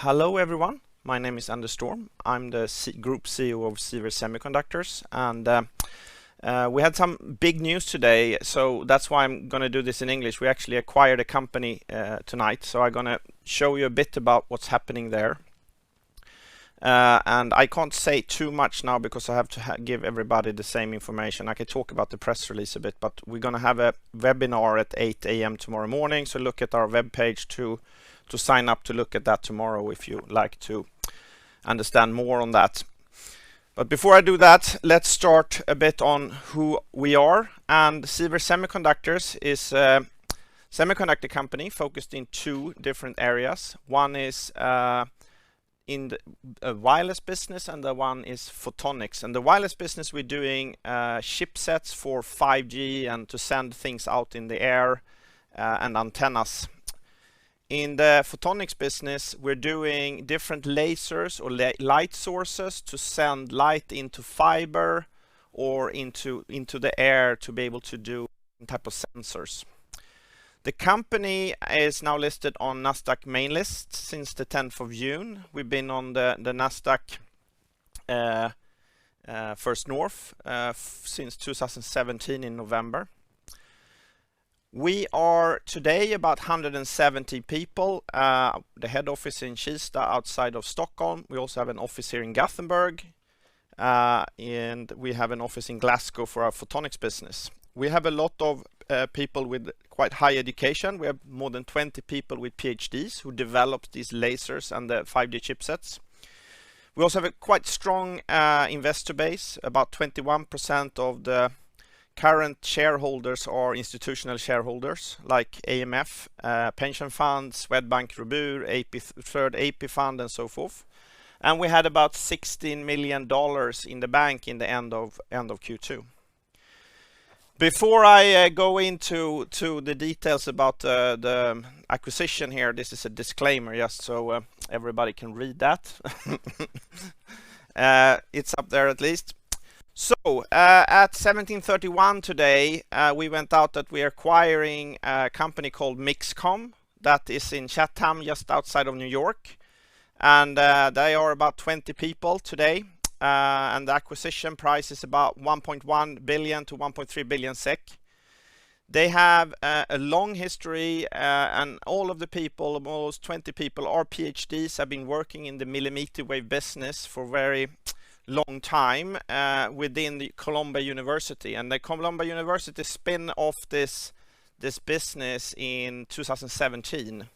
Hello everyone, my name is Anders Storm. I'm the Group CEO of Sivers Semiconductors, and we had some big news today, so that's why I'm going to do this in English. We actually acquired a company tonight, so I'm going to show you a bit about what's happening there. And I can't say too much now because I have to give everybody the same information. I can talk about the press release a bit, but we're going to have a webinar at 8 a.m. tomorrow morning, so look at our webpage to sign up to look at that tomorrow if you like to understand more on that. But before I do that, let's start a bit on who we are. And Sivers Semiconductors is a semiconductor company focused in two different areas. One is in the wireless business, and the one is photonics. And the wireless business, we're doing chipsets for 5G and to send things out in the air and antennas. In the photonics business, we're doing different lasers or light sources to send light into fiber or into the air to be able to do type of sensors. The company is now listed on Nasdaq main list since the 10th of June. We've been on the Nasdaq First North since 2017 in November. We are today about 170 people. The head office in Kista outside of Stockholm. We also have an office here in Gothenburg, and we have an office in Glasgow for our photonics business. We have a lot of people with quite high education. We have more than 20 people with PhDs who developed these lasers and the 5G chipsets. We also have a quite strong investor base. About 21% of the current shareholders are institutional shareholders like AMF, pension funds, Swedbank Robur, Third AP Fund, and so forth. And we had about $16 million in the bank in the end of Q2. Before I go into the details about the acquisition here, this is a disclaimer, just so everybody can read that. It's up there at least. So at 17:31 today, we went out that we are acquiring a company called Mixcom that is in Chatham, just outside of New York, and they are about 20 people today. And the acquisition price is about 1.1 billion to 1.3 billion SEK. They have a long history, and all of the people, almost 20 people, are PhDs, have been working in the millimeter wave business for very long time within the Columbia University. And the Columbia University spin off this business in 2017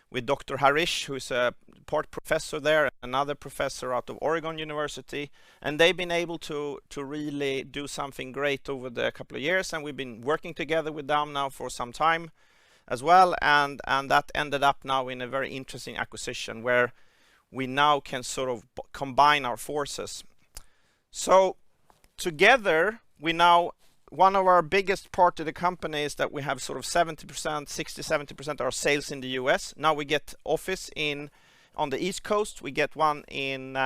with Dr. Harish, who's a part professor there, another professor out of Oregon University, and they've been able to really do something great over the couple of years, and we've been working together with them now for some time as well, and that ended up now in a very interesting acquisition where we now can sort of combine our forces. So together, we now, one of our biggest part of the company is that we have sort of 60-70% of our sales in the US. Now we get office on the East Coast. We get one in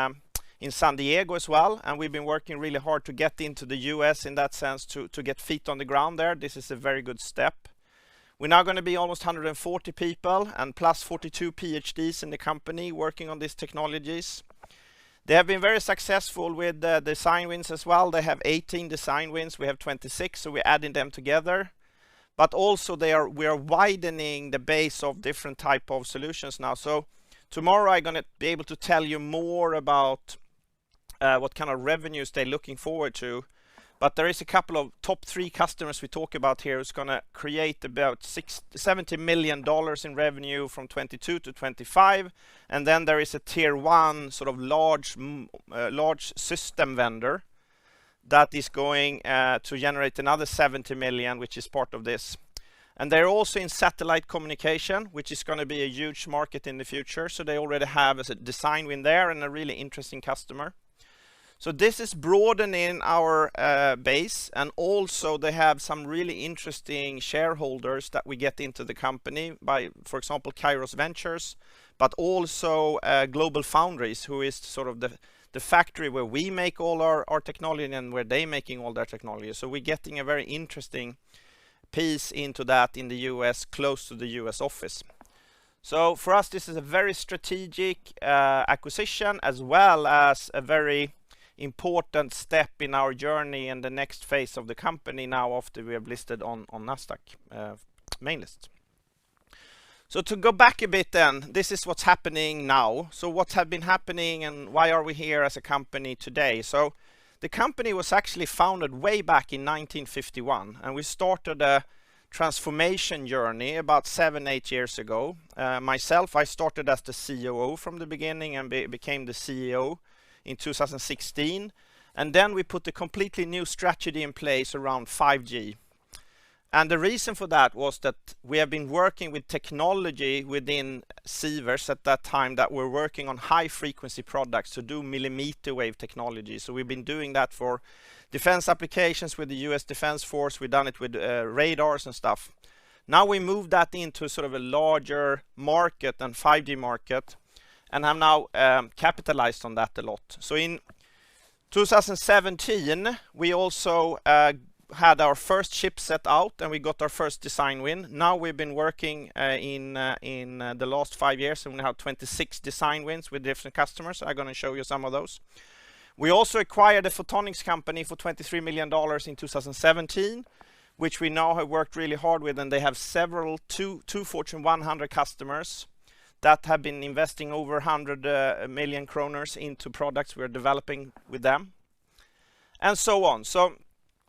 San Diego as well, and we've been working really hard to get into the US in that sense to get feet on the ground there. This is a very good step. We're now going to be almost 140 people and plus 42 PhDs in the company working on these technologies. They have been very successful with the design wins as well. They have 18 design wins. We have 26, so we're adding them together. But also we are widening the base of different type of solutions now. So tomorrow I'm going to be able to tell you more about what kind of revenues they're looking forward to. But there is a couple of top 3 customers we talk about here who's going to create about $70 million in revenue from 22 to 25. And then there is a tier 1 sort of large system vendor that is going to generate another 70 million, which is part of this. And they're also in satellite communication, which is going to be a huge market in the future. So they already have a design win there and a really interesting customer. So this is broadening our base, and also they have some really interesting shareholders that we get into the company by, for example, Kairos Ventures, but also Global Foundries, who is sort of the factory where we make all our technology and where they're making all their technology. So we're getting a very interesting piece into that in the US, close to the US office. So for us, this is a very strategic acquisition, as well as a very important step in our journey and the next phase of the company now after we have listed on Nasdaq main list. So to go back a bit then, this is what's happening now. So what have been happening and why are we here as a company today? So the company was actually founded way back in 1951, and we started a transformation journey about 7-8 years ago. Myself, I started as the COO from the beginning and became the CEO in 2016, and then we put a completely new strategy in place around 5G. And the reason for that was that we have been working with technology within Sivers at that time that we're working on high frequency products to do millimeter wave technology. So we've been doing that for defense applications with the US Defense Force. We've done it with radars and stuff. Now we moved that into sort of a larger market and 5G market, and have now capitalized on that a lot. So in 2017, we also had our first chipset out and we got our first design win. Now we've been working in the last 5 years, and we have 26 design wins with different customers. I'm going to show you some of those. We also acquired a photonics company for $23 million in 2017, which we now have worked really hard with, and they have two Fortune 100 customers that have been investing over 100 million kroners into products we're developing with them, and so on. So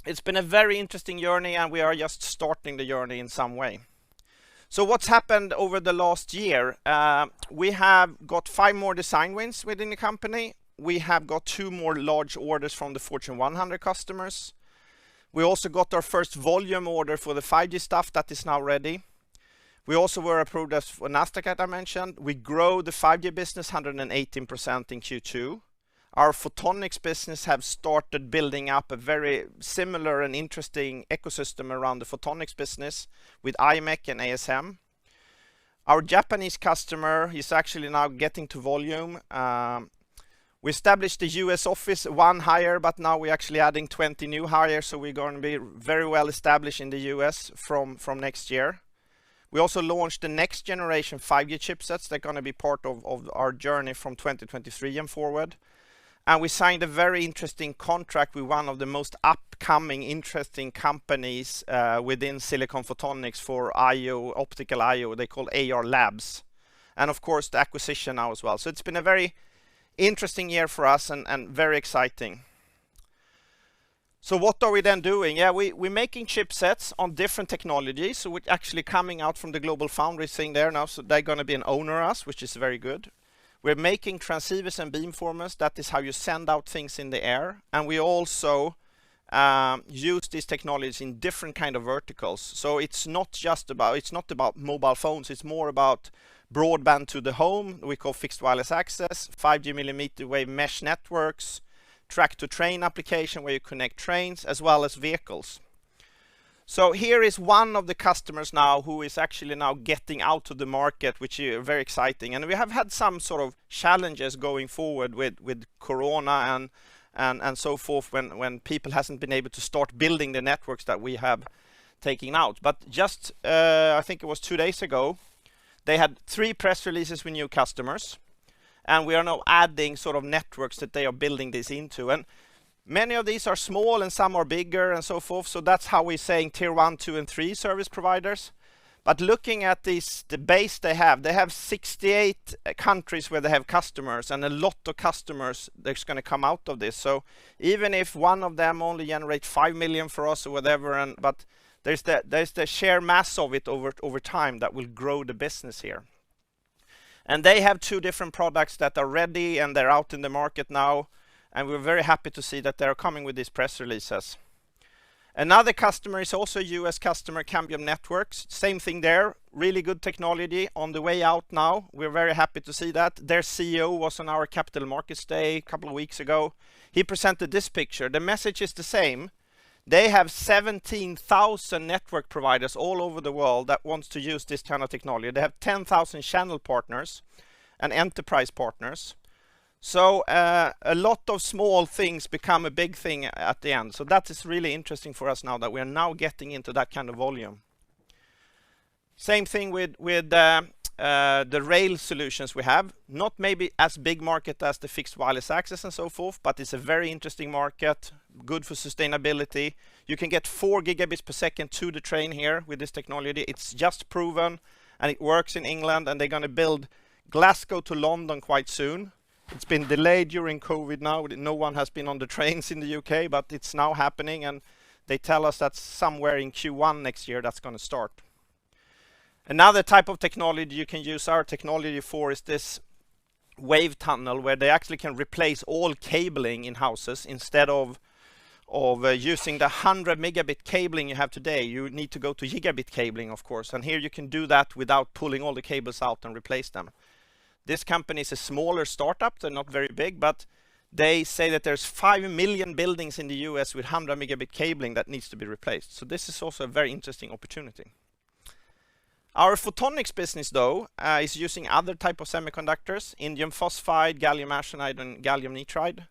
it's been a very interesting journey, and we are just starting the journey in some way. So what's happened over the last year? We have got 5 more design wins within the company. We have got 2 more large orders from the Fortune 100 customers. We also got our first volume order for the 5G stuff that is now ready. We also were approved as for Nasdaq, as I mentioned. We grow the 5G business 118% in Q2. Our photonics business have started building up a very similar and interesting ecosystem around the photonics business with IMEC and ASM. Our Japanese customer is actually now getting to volume. We established the US office, 1 hire, but now we're actually adding 20 new hires, so we're going to be very well established in the US from next year. We also launched the next generation 5G chipsets. They're going to be part of our journey from 2023 and forward. And we signed a very interesting contract with one of the most upcoming interesting companies within silicon photonics for IO, optical IO. They call AR Labs. And of course the acquisition now as well. So it's been a very interesting year for us and very exciting. So what are we then doing? Yeah, we're making chipsets on different technologies. So we're actually coming out from the Global Foundries thing there now. So they're going to be an owner of us, which is very good. We're making transceivers and beamformers. That is how you send out things in the air. And we also use these technologies in different kind of verticals. So it's not about mobile phones. It's more about broadband to the home, we call fixed wireless access, 5G millimeter wave mesh networks, track to train application where you connect trains, as well as vehicles. So here is one of the customers now who is actually now getting out to the market, which is very exciting. And we have had some sort of challenges going forward with Corona and so forth when people hasn't been able to start building the networks that we have taken out. But just, I think it was 2 days ago, they had 3 press releases with new customers, and we are now adding sort of networks that they are building this into. And many of these are small and some are bigger and so forth. So that's how we're saying tier 1, 2, and 3 service providers. But looking at this, the base they have 68 countries where they have customers, and a lot of customers that's going to come out of this. So even if one of them only generate 5 million for us or whatever, but there's the sheer mass of it over time that will grow the business here. And they have 2 different products that are ready and they're out in the market now. And we're very happy to see that they're coming with these press releases. Another customer is also a US customer, Cambium Networks. Same thing there, really good technology on the way out now. We're very happy to see that. Their CEO was on our Capital Markets Day a couple of weeks ago. He presented this picture. The message is the same. They have 17,000 network providers all over the world that wants to use this kind of technology. They have 10,000 channel partners and enterprise partners. So a lot of small things become a big thing at the end. So that is really interesting for us now that we are now getting into that kind of volume. Same thing with the rail solutions we have. Not maybe as big market as the fixed wireless access and so forth, but it's a very interesting market, good for sustainability. You can get 4 gigabits per second to the train here with this technology. It's just proven and it works in England, and they're going to build Glasgow to London quite soon. It's been delayed during COVID now. No one has been on the trains in the UK, but it's now happening, and they tell us that somewhere in Q1 next year that's going to start. Another type of technology you can use our technology for is this wave tunnel, where they actually can replace all cabling in houses. Instead of using the 100 megabit cabling you have today, you need to go to gigabit cabling, of course, and here you can do that without pulling all the cables out and replace them. This company is a smaller startup, they're not very big, but they say that there's 5 million buildings in the US with 100 megabit cabling that needs to be replaced. So this is also a very interesting opportunity. Our photonics business, though, is using other type of semiconductors, indium phosphide, gallium arsenide, and gallium nitride.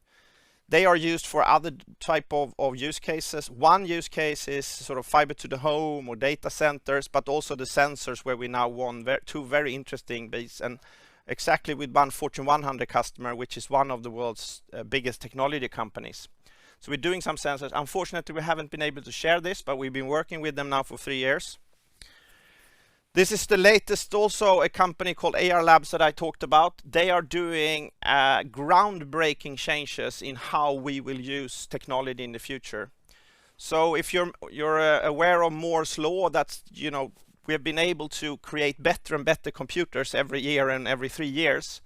They are used for other type of use cases. One use case is sort of fiber to the home or data centers, but also the sensors, where we now won two very interesting bids, and exactly with one Fortune 100 customer, which is one of the world's biggest technology companies. So we're doing some sensors. Unfortunately, we haven't been able to share this, but we've been working with them now for 3 years. This is the latest, also a company called AR Labs that I talked about. They are doing groundbreaking changes in how we will use technology in the future. So if you're aware of Moore's law, that's, you know, we have been able to create better and better computers every year and every 3 years.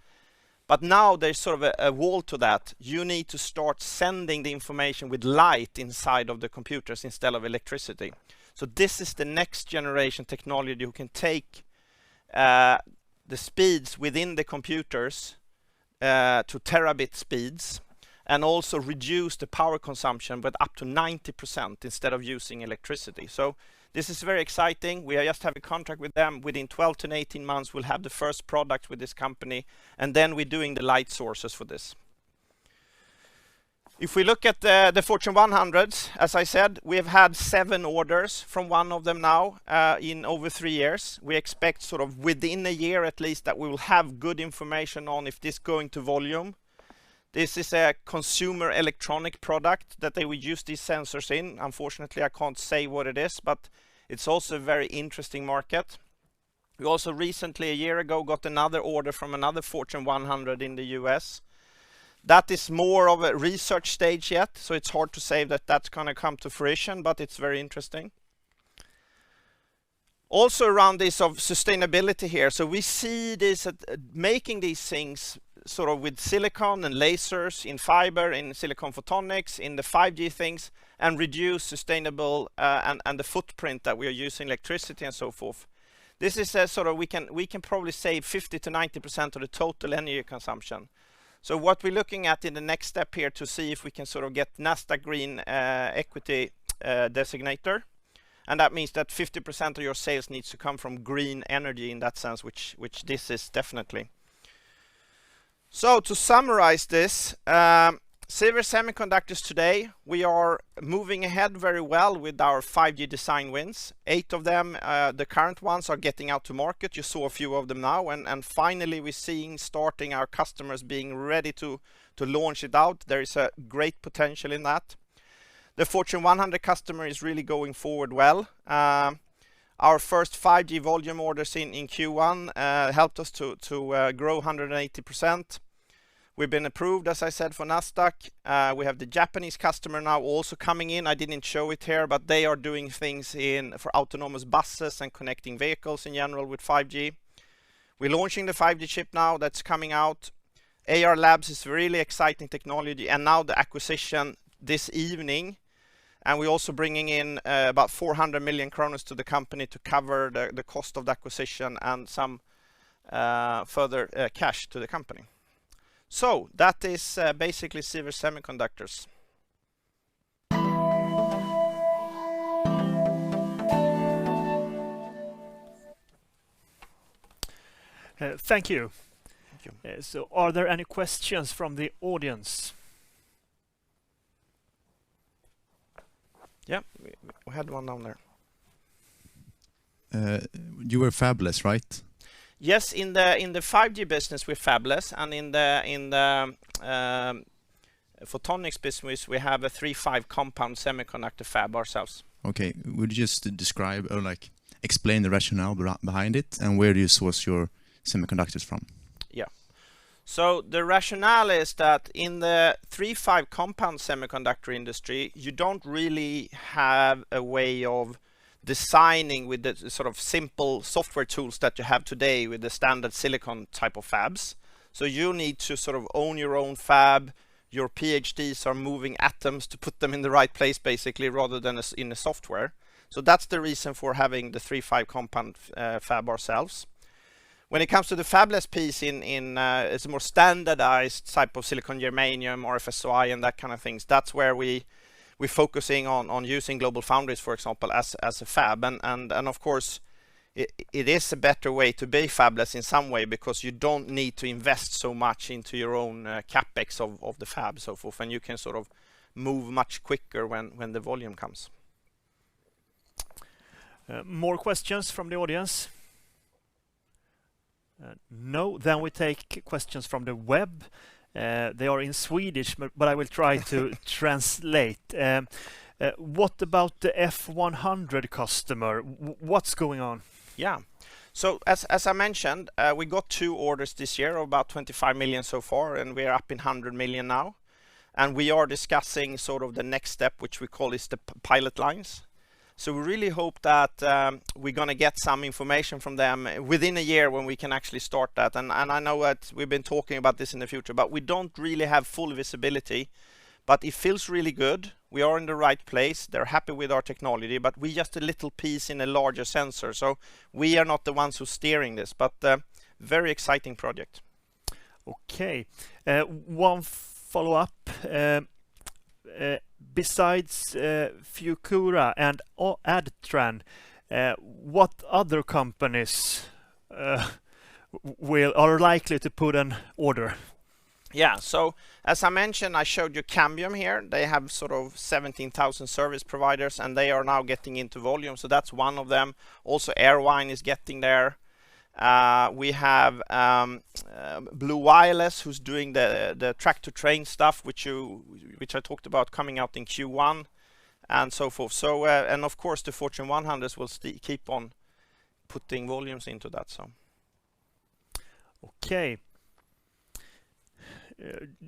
But now there's sort of a wall to that. You need to start sending the information with light inside of the computers instead of electricity. So this is the next generation technology who can take the speeds within the computers to terabit speeds, and also reduce the power consumption with up to 90% instead of using electricity. So this is very exciting. We just have a contract with them. Within 12 to 18 months, we'll have the first product with this company, and then we're doing the light sources for this. If we look at the Fortune 100s, as I said, we have had 7 orders from one of them now in over 3 years. We expect sort of within a year at least that we will have good information on if this going to volume. This is a consumer electronic product that they will use these sensors in. Unfortunately, I can't say what it is, but it's also a very interesting market. We also recently, a year ago, got another order from another Fortune 100 in the US. That is more of a research stage yet, so it's hard to say that that's going to come to fruition, but it's very interesting. Also around this of sustainability here, so we see this making these things sort of with silicon and lasers in fiber, in silicon photonics, in the 5G things, and reduce sustainable and the footprint that we are using electricity and so forth. This is a sort of, we can probably save 50 to 90% of the total energy consumption. So what we're looking at in the next step here to see if we can sort of get Nasdaq Green Equity designator. And that means that 50% of your sales needs to come from green energy in that sense, which this is definitely. So to summarize this, Sivers Semiconductors today, we are moving ahead very well with our 5G design wins. 8 of them, the current ones, are getting out to market. You saw a few of them now, and finally we're seeing starting our customers being ready to launch it out. There is a great potential in that. The Fortune 100 customer is really going forward well. Our first 5G volume orders in Q1 helped us to grow 180%. We've been approved, as I said, for Nasdaq. We have the Japanese customer now also coming in. I didn't show it here, but they are doing things for autonomous buses and connecting vehicles in general with 5G. We're launching the 5G chip now that's coming out. AR Labs is really exciting technology, and now the acquisition this evening. And we're also bringing in about 400 million kronor to the company to cover the cost of the acquisition and some further cash to the company. So that is basically Sivers Semiconductors. Thank you. Thank you. So are there any questions from the audience? Yeah, we had one down there. You were fabless, right? Yes, in the 5G business we're fabless, and in the photonics business we have a 3-5 compound semiconductor fab ourselves. Okay, would you just describe or explain the rationale behind it, and where do you source your semiconductors from? Yeah. So the rationale is that in the 3-5 compound semiconductor industry, you don't really have a way of designing with the sort of simple software tools that you have today with the standard silicon type of fabs. So you need to sort of own your own fab. Your PhDs are moving atoms to put them in the right place, basically, rather than in the software. So that's the reason for having the 3-5 compound fab ourselves. When it comes to the fabless piece, it's a more standardized type of silicon germanium, RF-SOI, and that kind of things. That's where we're focusing on using global foundries, for example, as a fab, and of course it is a better way to be fabless in some way, because you don't need to invest so much into your own capex of the fab, so forth, and you can sort of move much quicker when the volume comes. More questions from the audience? No, then we take questions from the web. They are in Swedish, but I will try to translate. What about the F100 customer? What's going on? Yeah. So as I mentioned, we got 2 orders this year of about 25 million so far, and we're up in 100 million now. And we are discussing sort of the next step, which we call is the pilot lines. So we really hope that we're going to get some information from them within a year when we can actually start that. And I know that we've been talking about this in the future, but we don't really have full visibility. But it feels really good. We are in the right place. They're happy with our technology, but we're just a little piece in a larger sensor. So we are not the ones who's steering this, but very exciting project. Okay. One follow-up. Besides Fucura and Adtran, what other companies are likely to put an order? Yeah, so as I mentioned, I showed you Cambium here. They have sort of 17,000 service providers, and they are now getting into volume. So that's one of them. Also, Airvine is getting there. We have Blue Wireless, who's doing the track-to-train stuff, which I talked about, coming out in Q1, and so forth. So and of course the Fortune 100s will keep on putting volumes into that. So okay.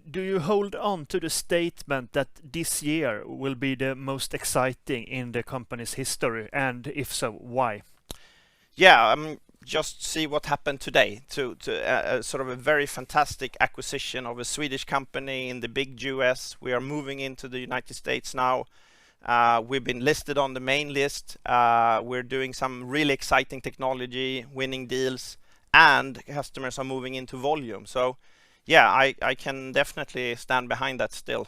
Do you hold on to the statement that this year will be the most exciting in the company's history, and if so, why? Yeah, just see what happened today to sort of a very fantastic acquisition of a Swedish company in the big US. We are moving into the United States now. We've been listed on the main list. We're doing some really exciting technology, winning deals, and customers are moving into volume. So yeah, I can definitely stand behind that still.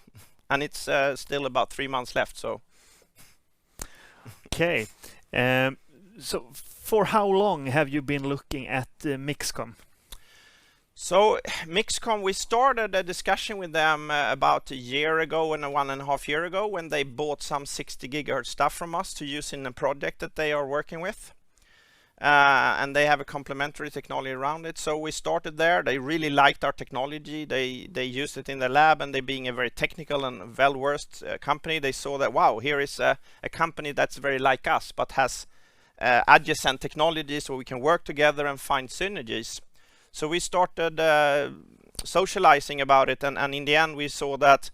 And it's still about 3 months left. So okay. So for how long have you been looking at Mixcom? So Mixcom, we started a discussion with them about a year ago and 1.5 years ago, when they bought some 60 gigahertz stuff from us to use in a project that they are working with. And they have a complementary technology around it. So we started there. They really liked our technology. They used it in the lab, and they, being a very technical and well-versed company, they saw that, wow, here is a company that's very like us, but has adjacent technologies where we can work together and find synergies. So we started socializing about it, and in the end we saw that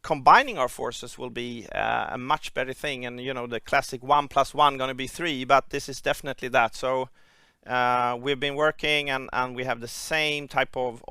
combining our forces will be a much better thing. And you know, the classic 1 + 1 going to be 3, but this is definitely that. So we've been working, and we have the same type of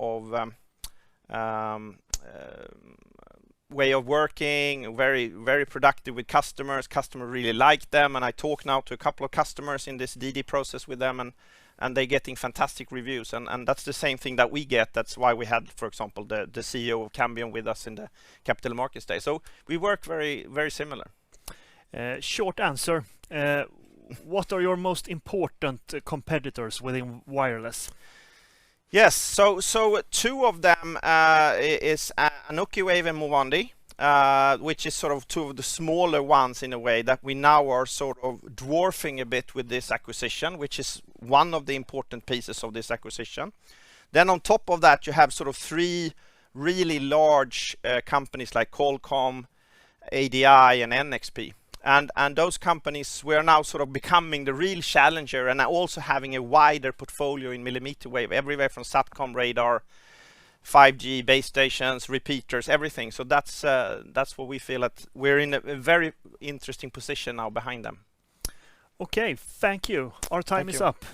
way of working, very productive with customers. Customers really like them, and I talk now to a couple of customers in this DD process with them, and they're getting fantastic reviews, and that's the same thing that we get. That's why we had, for example, the CEO of Cambium with us in the Capital Markets Day. So we work very similar. Short answer. What are your most important competitors within wireless? Yes, so 2 of them is Anoki Wave and Movandi. which is sort of two of the smaller ones in a way that we now are sort of dwarfing a bit with this acquisition, which is one of the important pieces of this acquisition. Then on top of that, you have sort of three really large companies like Qualcomm, ADI, and NXP. And those companies, we are now sort of becoming the real challenger and also having a wider portfolio in millimeter wave, everywhere from SATCOM radar, 5G base stations, repeaters, everything. So that's what we feel that we're in a very interesting position now behind them. Okay, thank you. Our time is up.